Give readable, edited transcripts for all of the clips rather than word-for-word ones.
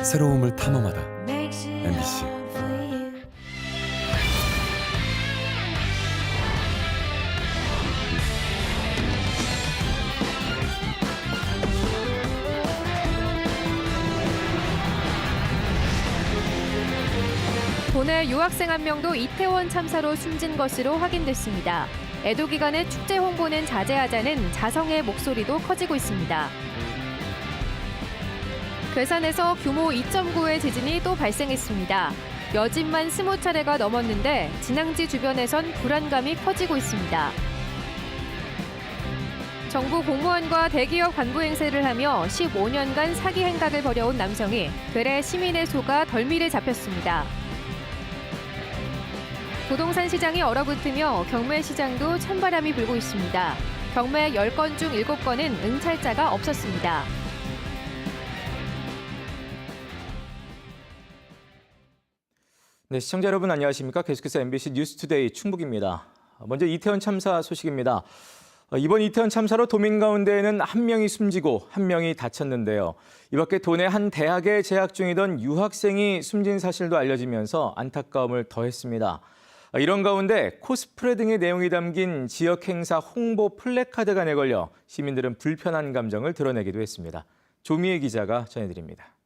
새로움을 탐험하다. MBC. 도내 유학생 한 명도 이태원 참사로 숨진 것으로 확인됐습니다. 애도 기간에 축제 홍보는 자제하자는 자성의 목소리도 커지고 있습니다. 괴산에서 규모 2.9의 지진이 또 발생했습니다. 여진만 20차례가 넘었는데 진앙지 주변에선 불안감이 커지고 있습니다. 정부 공무원과 대기업 간부 행세를 하며 15년간 사기 행각을 벌여온 남성이 되레 시민의 소가 덜미를 잡혔습니다. 부동산 시장이 얼어붙으며 경매 시장도 찬바람이 불고 있습니다. 경매 10건 중 7건은 응찰자가 없었습니다. 네, 시청자 여러분 안녕하십니까? 계속해서 MBC 뉴스투데이 충북입니다. 먼저 이태원 참사 소식입니다. 이번 이태원 참사로 도민 가운데에는 한 명이 숨지고 한 명이 다쳤는데요. 이 밖에 도내 한 대학에 재학 중이던 유학생이 숨진 사실도 알려지면서 안타까움을 더했습니다. 이런 가운데 코스프레 등의 내용이 담긴 지역 행사 홍보 플래카드가 내걸려 시민들은 불편한 감정을 드러내기도 했습니다. 조미애 기자가 전해드립니다.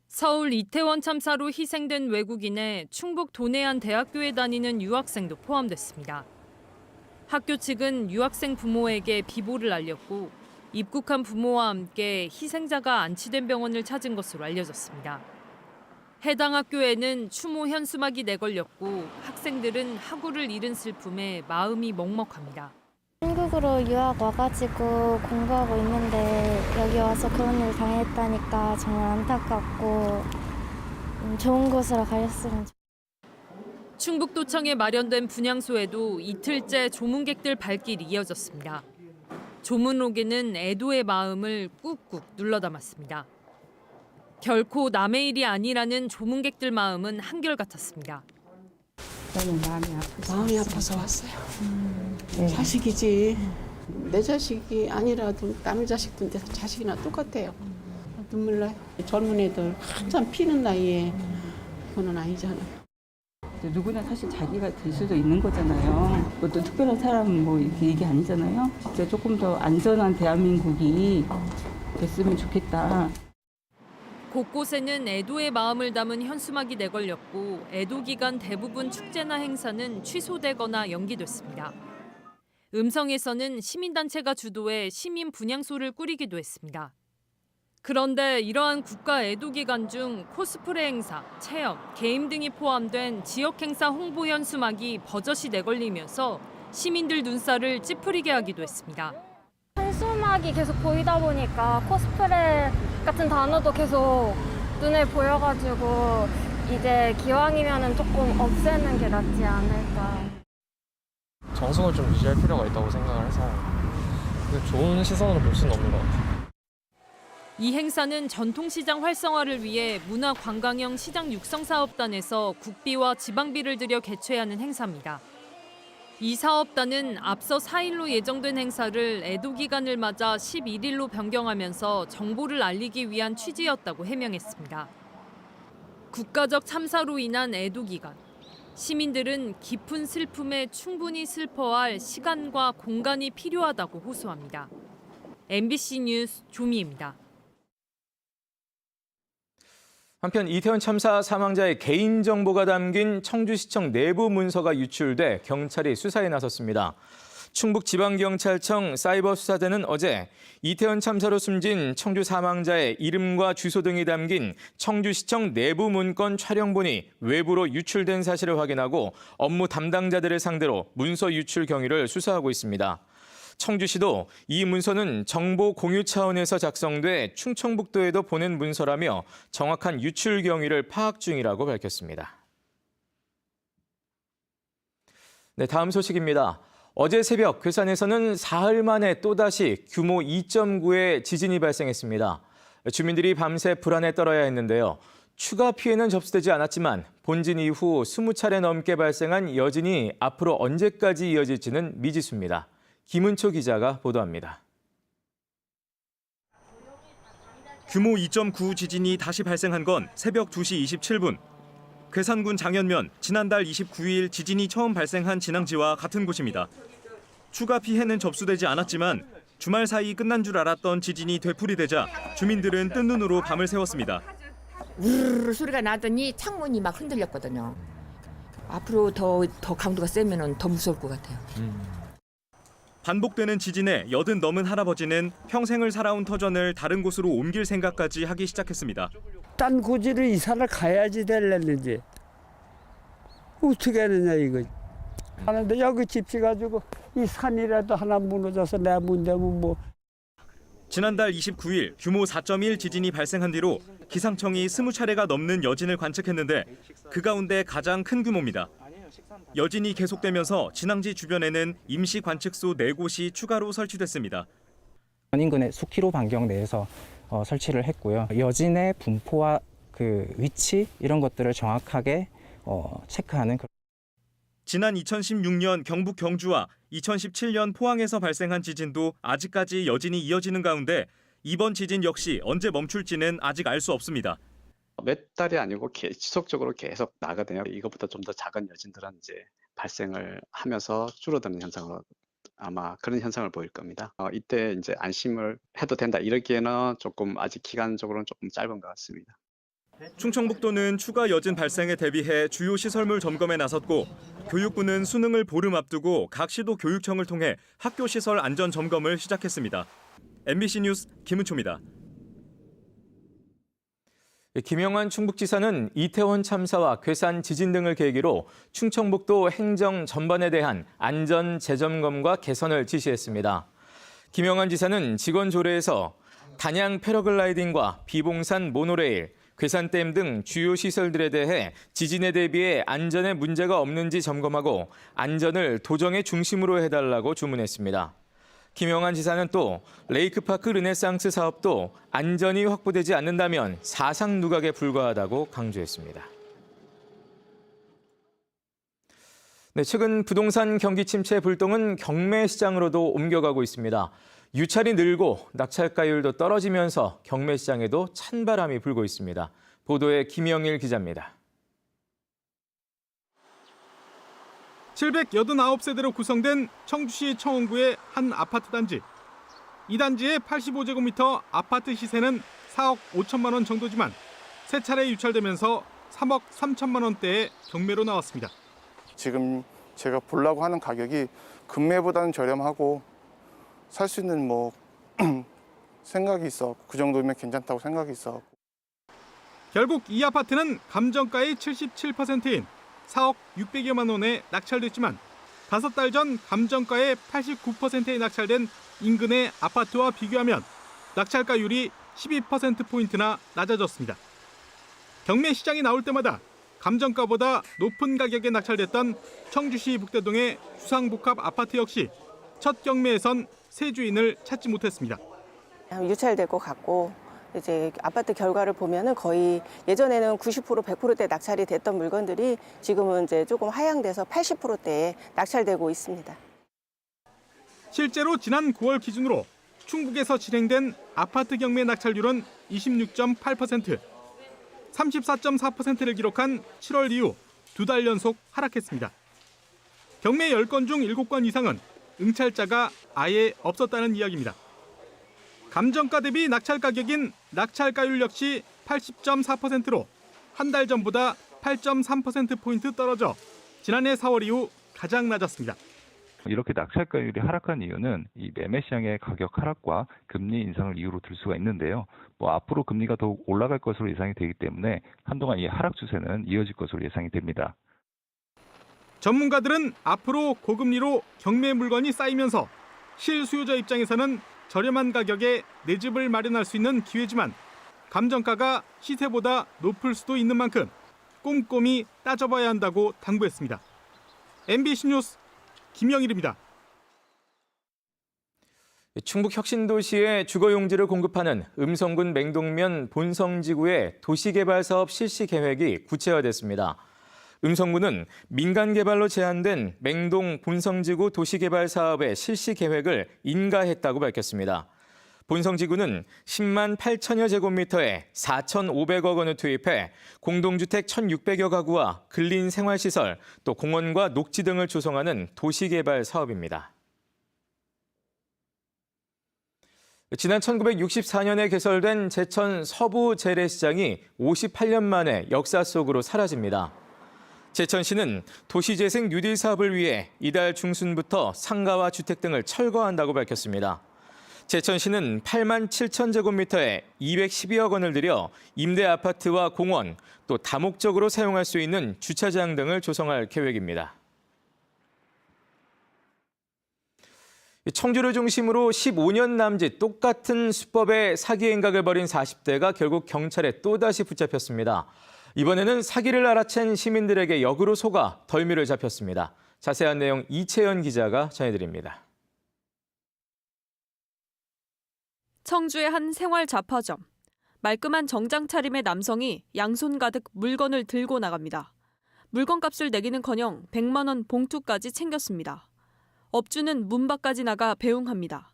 서울 이태원 참사로 희생된 외국인에 충북 도내 한 대학교에 다니는 유학생도 포함됐습니다. 학교 측은 유학생 부모에게 비보를 알렸고 입국한 부모와 함께 희생자가 안치된 병원을 찾은 것으로 알려졌습니다. 해당 학교에는 추모 현수막이 내걸렸고 학생들은 학우를 잃은 슬픔에 마음이 먹먹합니다. 한국으로 유학 와가지고 공부하고 있는데 여기 와서 그런 일 당했다니까 정말 안타깝고 좋은 곳으로 가셨으면 좋겠어요. 충북도청에 마련된 분향소에도 이틀째 조문객들 발길이 이어졌습니다. 조문록에는 애도의 마음을 꾹꾹 눌러 담았습니다. 결코 남의 일이 아니라는 조문객들 마음은 한결같았습니다. 저는 마음이 아파서 왔어요. 자식이지. 내 자식이 아니라도 남의 자식인데 자식이나 똑같아요. 눈물 나요. 젊은 애들 한참 피는 나이에 그거는 아니잖아요. 누구나 사실 자기가 될 수도 있는 거잖아요. 또 특별한 사람 뭐 이렇게 얘기 아니잖아요. 진짜 조금 더 안전한 대한민국이 됐으면 좋겠다. 곳곳에는 애도의 마음을 담은 현수막이 내걸렸고 애도 기간 대부분 축제나 행사는 취소되거나 연기됐습니다. 음성에서는 시민단체가 주도해 시민 분향소를 꾸리기도 했습니다. 그런데 이러한 국가 애도 기간 중 코스프레 행사, 체험, 게임 등이 포함된 지역 행사 홍보 현수막이 버젓이 내걸리면서 시민들 눈살을 찌푸리게 하기도 했습니다. 현수막이 계속 보이다 보니까 코스프레 같은 단어도 계속 눈에 보여가지고 이제 기왕이면은 조금 없애는 게 낫지 않을까. 정성을 좀 유지할 필요가 있다고 생각을 해서 좋은 시선으로 볼 수는 없는 것 같아요. 이 행사는 전통시장 활성화를 위해 문화관광형 시장 육성사업단에서 국비와 지방비를 들여 개최하는 행사입니다. 이 사업단은 앞서 4일로 예정된 행사를 애도 기간을 맞아 11일로 변경하면서 정보를 알리기 위한 취지였다고 해명했습니다. 국가적 참사로 인한 애도 기간. 시민들은 깊은 슬픔에 충분히 슬퍼할 시간과 공간이 필요하다고 호소합니다. MBC 뉴스 조미입니다. 한편 이태원 참사 사망자의 개인정보가 담긴 청주시청 내부 문서가 유출돼 경찰이 수사에 나섰습니다. 충북지방경찰청 사이버수사대는 어제 이태원 참사로 숨진 청주 사망자의 이름과 주소 등이 담긴 청주시청 내부 문건 촬영본이 외부로 유출된 사실을 확인하고 업무 담당자들을 상대로 문서 유출 경위를 수사하고 있습니다. 청주시도 이 문서는 정보 공유 차원에서 작성돼 충청북도에도 보낸 문서라며 정확한 유출 경위를 파악 중이라고 밝혔습니다. 네, 다음 소식입니다. 어제 새벽 괴산에서는 사흘 만에 또다시 규모 2.9의 지진이 발생했습니다. 주민들이 밤새 불안에 떨어야 했는데요. 추가 피해는 접수되지 않았지만 본진 이후 20차례 넘게 발생한 여진이 앞으로 언제까지 이어질지는 미지수입니다. 김은초 기자가 보도합니다. 규모 2.9 지진이 다시 발생한 건 새벽 2시 27분. 괴산군 장현면 지난달 29일 지진이 처음 발생한 진앙지와 같은 곳입니다. 추가 피해는 접수되지 않았지만 주말 사이 끝난 줄 알았던 지진이 되풀이되자 주민들은 뜬 눈으로 밤을 새웠습니다. 우르르 소리가 나더니 창문이 막 흔들렸거든요. 앞으로 더 강도가 세면 더 무서울 것 같아요. 반복되는 지진에 80 넘은 할아버지는 평생을 살아온 터전을 다른 곳으로 옮길 생각까지 하기 시작했습니다. 딴 고지로 이사를 가야지 될랬는지 어떻게 하느냐 이거. 하는데 여기 집지 가지고 이 산이라도 하나 무너져서 내 문제면 뭐. 지난달 29일 규모 4.1 지진이 발생한 뒤로 기상청이 20차례가 넘는 여진을 관측했는데 그 가운데 가장 큰 규모입니다. 여진이 계속되면서 진앙지 주변에는 임시 관측소 4곳이 추가로 설치됐습니다. 인근의 수키로 반경 내에서 설치를 했고요. 여진의 분포와 그 위치 이런 것들을 정확하게 체크하는. 지난 2016년 경북 경주와 2017년 포항에서 발생한 지진도 아직까지 여진이 이어지는 가운데 이번 지진 역시 언제 멈출지는 아직 알 수 없습니다. 몇 달이 아니고 지속적으로 계속 나거든요. 이것보다 좀 더 작은 여진들은 이제 발생을 하면서 줄어드는 현상으로 아마 그런 현상을 보일 겁니다. 이때 이제 안심을 해도 된다 이러기에는 조금 아직 기간적으로는 조금 짧은 것 같습니다. 충청북도는 추가 여진 발생에 대비해 주요 시설물 점검에 나섰고 교육부는 수능을 보름 앞두고 각 시도 교육청을 통해 학교 시설 안전 점검을 시작했습니다. MBC 뉴스 김은초입니다. 김영환 충북지사는 이태원 참사와 괴산 지진 등을 계기로 충청북도 행정 전반에 대한 안전 재점검과 개선을 지시했습니다. 김영환 지사는 직원 조례에서 단양 패러글라이딩과 비봉산 모노레일, 괴산댐 등 주요 시설들에 대해 지진에 대비해 안전에 문제가 없는지 점검하고 안전을 도정의 중심으로 해달라고 주문했습니다. 김영환 지사는 또 레이크파크 르네상스 사업도 안전이 확보되지 않는다면 사상 누각에 불과하다고 강조했습니다. 네, 최근 부동산 경기 침체 불똥은 경매 시장으로도 옮겨가고 있습니다. 유찰이 늘고 낙찰가율도 떨어지면서 경매 시장에도 찬바람이 불고 있습니다. 보도에 김영일 기자입니다. 789세대로 구성된 청주시 청운구의 한 아파트 단지. 이 단지의 85제곱미터 아파트 시세는 4억 5천만 원 정도지만 세 차례 유찰되면서 3억 3천만 원대의 경매로 나왔습니다. 지금 제가 보려고 하는 가격이 금매보다는 저렴하고 살 수 있는 뭐 생각이 있어. 그 정도면 괜찮다고 생각이 있어. 결국 이 아파트는 감정가의 77%인 4억 600여만 원에 낙찰됐지만 5달 전 감정가의 89%에 낙찰된 인근의 아파트와 비교하면 낙찰가율이 12%포인트나 낮아졌습니다. 경매 시장이 나올 때마다 감정가보다 높은 가격에 낙찰됐던 청주시 북대동의 주상복합 아파트 역시 첫 경매에선 새 주인을 찾지 못했습니다. 유찰될 것 같고 이제 아파트 결과를 보면은 거의 예전에는 90% 100%대 낙찰이 됐던 물건들이 지금은 이제 조금 하향돼서 80%대에 낙찰되고 있습니다. 실제로 지난 9월 기준으로 충북에서 진행된 아파트 경매 낙찰률은 26.8%, 34.4%를 기록한 7월 이후 2달 연속 하락했습니다. 경매 10건 중 7건 이상은 응찰자가 아예 없었다는 이야기입니다. 감정가 대비 낙찰 가격인 낙찰가율 역시 80.4%로 한 달 전보다 8.3%포인트 떨어져 지난해 4월 이후 가장 낮았습니다. 이렇게 낙찰가율이 하락한 이유는 이 매매 시장의 가격 하락과 금리 인상을 이유로 들 수가 있는데요. 앞으로 금리가 더욱 올라갈 것으로 예상이 되기 때문에 한동안 이 하락 추세는 이어질 것으로 예상이 됩니다. 전문가들은 앞으로 고금리로 경매 물건이 쌓이면서 실수요자 입장에서는 저렴한 가격에 내 집을 마련할 수 있는 기회지만 감정가가 시세보다 높을 수도 있는 만큼 꼼꼼히 따져봐야 한다고 당부했습니다. MBC 뉴스 김영일입니다. 충북 혁신도시에 주거용지를 공급하는 음성군 맹동면 본성지구의 도시개발사업 실시 계획이 구체화됐습니다. 음성군은 민간개발로 제한된 맹동 본성지구 도시개발 사업의 실시 계획을 인가했다고 밝혔습니다. 본성지구는 10만 8천여 제곱미터에 4,500억 원을 투입해 공동주택 1,600여 가구와 근린 생활시설, 또 공원과 녹지 등을 조성하는 도시개발 사업입니다. 지난 1964년에 개설된 제천 서부 재래시장이 58년 만에 역사 속으로 사라집니다. 제천시는 도시재생 뉴딜 사업을 위해 이달 중순부터 상가와 주택 등을 철거한다고 밝혔습니다. 제천시는 8만 7천 제곱미터에 212억 원을 들여 임대 아파트와 공원, 또 다목적으로 사용할 수 있는 주차장 등을 조성할 계획입니다. 청주를 중심으로 15년 남짓 똑같은 수법의 사기 행각을 벌인 40대가 결국 경찰에 또다시 붙잡혔습니다. 이번에는 사기를 알아챈 시민들에게 역으로 속아 덜미를 잡혔습니다. 자세한 내용 이채연 기자가 전해드립니다. 청주의 한 생활 잡화점. 말끔한 정장 차림의 남성이 양손 가득 물건을 들고 나갑니다. 물건값을 내기는커녕 100만 원 봉투까지 챙겼습니다. 업주는 문 밖까지 나가 배웅합니다.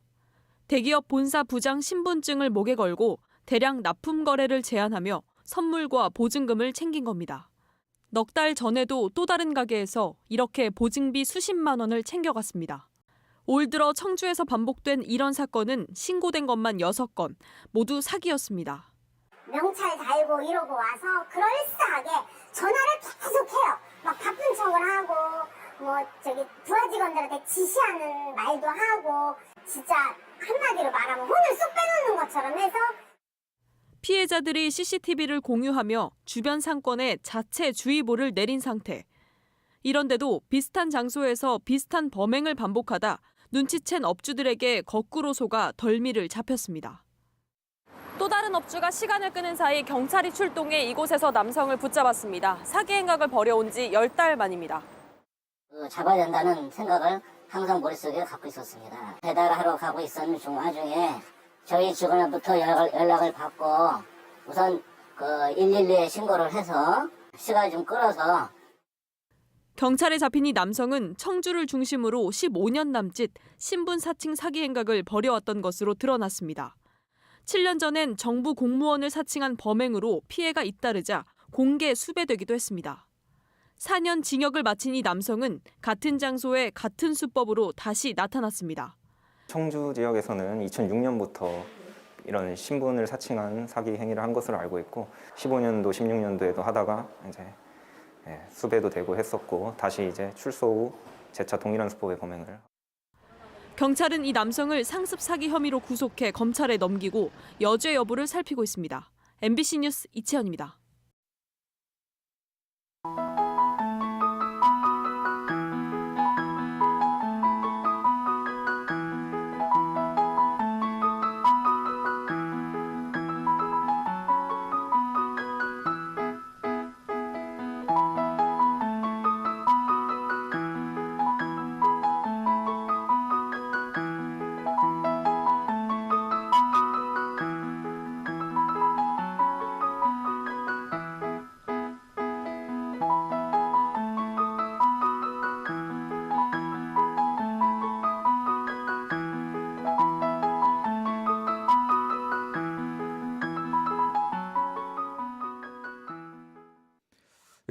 대기업 본사 부장 신분증을 목에 걸고 대량 납품 거래를 제한하며 선물과 보증금을 챙긴 겁니다. 넉 달 전에도 또 다른 가게에서 이렇게 보증비 수십만 원을 챙겨갔습니다. 올 들어 청주에서 반복된 이런 사건은 신고된 것만 6건, 모두 사기였습니다. 명찰 달고 이러고 와서 그럴싸하게 전화를 계속해요. 막 바쁜 척을 하고 부하 직원들한테 지시하는 말도 하고 진짜 한마디로 말하면 혼을 쏙 빼놓는 것처럼 해서 피해자들이 CCTV를 공유하며 주변 상권에 자체 주의보를 내린 상태. 이런데도 비슷한 장소에서 비슷한 범행을 반복하다 눈치챈 업주들에게 거꾸로 속아 덜미를 잡혔습니다. 또 다른 업주가 시간을 끄는 사이 경찰이 출동해 이곳에서 남성을 붙잡았습니다. 사기 행각을 벌여온 지 10달 만입니다. 잡아야 된다는 생각을 항상 머릿속에 갖고 있었습니다. 배달하러 가고 있었는 와중에 저희 직원으로부터 연락을 받고 우선 112에 신고를 해서 시간을 좀 끌어서 경찰에 잡힌 이 남성은 청주를 중심으로 15년 남짓 신분 사칭 사기 행각을 벌여왔던 것으로 드러났습니다. 7년 전엔 정부 공무원을 사칭한 범행으로 피해가 잇따르자 공개 수배되기도 했습니다. 4년 징역을 마친 이 남성은 같은 장소에 같은 수법으로 다시 나타났습니다. 청주 지역에서는 2006년부터 이런 신분을 사칭한 사기 행위를 한 것으로 알고 있고 15년도, 16년도에도 하다가 이제 수배도 되고 했었고 다시 이제 출소 후 재차 동일한 수법의 범행을. 경찰은 이 남성을 상습 사기 혐의로 구속해 검찰에 넘기고 여죄 여부를 살피고 있습니다. MBC 뉴스 이채연입니다.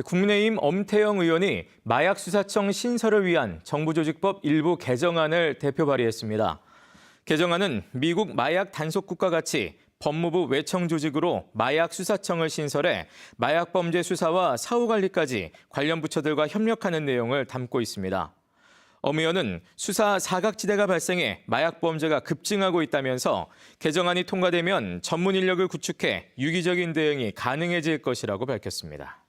국민의힘 엄태영 의원이 마약수사청 신설을 위한 정부조직법 일부 개정안을 대표 발의했습니다. 개정안은 미국 마약 단속국과 같이 법무부 외청 조직으로 마약수사청을 신설해 마약범죄 수사와 사후관리까지 관련 부처들과 협력하는 내용을 담고 있습니다. 엄 의원은 수사 사각지대가 발생해 마약범죄가 급증하고 있다면서 개정안이 통과되면 전문 인력을 구축해 유기적인 대응이 가능해질 것이라고 밝혔습니다.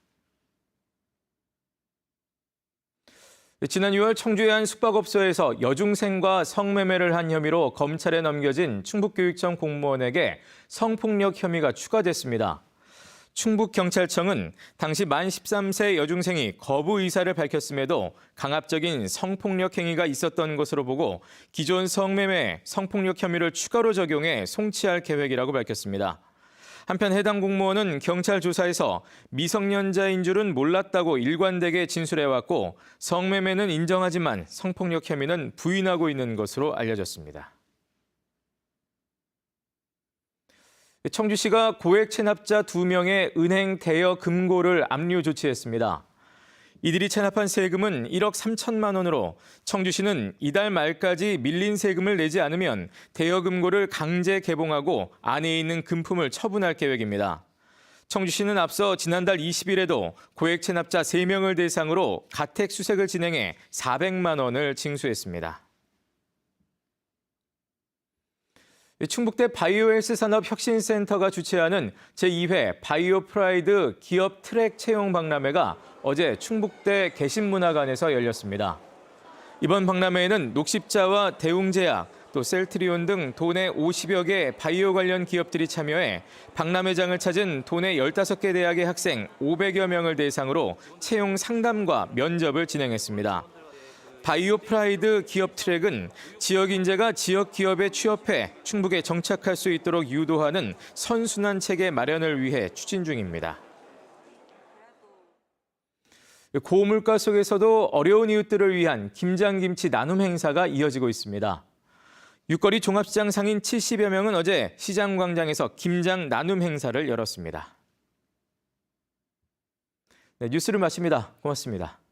지난 6월 청주의 한 숙박업소에서 여중생과 성매매를 한 혐의로 검찰에 넘겨진 충북교육청 공무원에게 성폭력 혐의가 추가됐습니다. 충북경찰청은 당시 만 13세 여중생이 거부 의사를 밝혔음에도 강압적인 성폭력 행위가 있었던 것으로 보고 기존 성매매, 성폭력 혐의를 추가로 적용해 송치할 계획이라고 밝혔습니다. 한편 해당 공무원은 경찰 조사에서 미성년자인 줄은 몰랐다고 일관되게 진술해왔고 성매매는 인정하지만 성폭력 혐의는 부인하고 있는 것으로 알려졌습니다. 청주시가 고액 체납자 2명의 은행 대여 금고를 압류 조치했습니다. 이들이 체납한 세금은 1억 3천만 원으로 청주시는 이달 말까지 밀린 세금을 내지 않으면 대여 금고를 강제 개봉하고 안에 있는 금품을 처분할 계획입니다. 청주시는 앞서 지난달 20일에도 고액 체납자 3명을 대상으로 가택 수색을 진행해 400만 원을 징수했습니다. 충북대 바이오헬스 산업혁신센터가 주최하는 제2회 바이오 프라이드 기업 트랙 채용 박람회가 어제 충북대 개신문화관에서 열렸습니다. 이번 박람회에는 녹십자와 대웅제약, 또 셀트리온 등 도내 50여 개 바이오 관련 기업들이 참여해 박람회장을 찾은 도내 15개 대학의 학생 500여 명을 대상으로 채용 상담과 면접을 진행했습니다. 바이오 프라이드 기업 트랙은 지역 인재가 지역 기업에 취업해 충북에 정착할 수 있도록 유도하는 선순환 체계 마련을 위해 추진 중입니다. 고물가 속에서도 어려운 이웃들을 위한 김장김치 나눔 행사가 이어지고 있습니다. 육거리 종합시장 상인 70여 명은 어제 시장 광장에서 김장 나눔 행사를 열었습니다. 네, 뉴스를 마칩니다. 고맙습니다.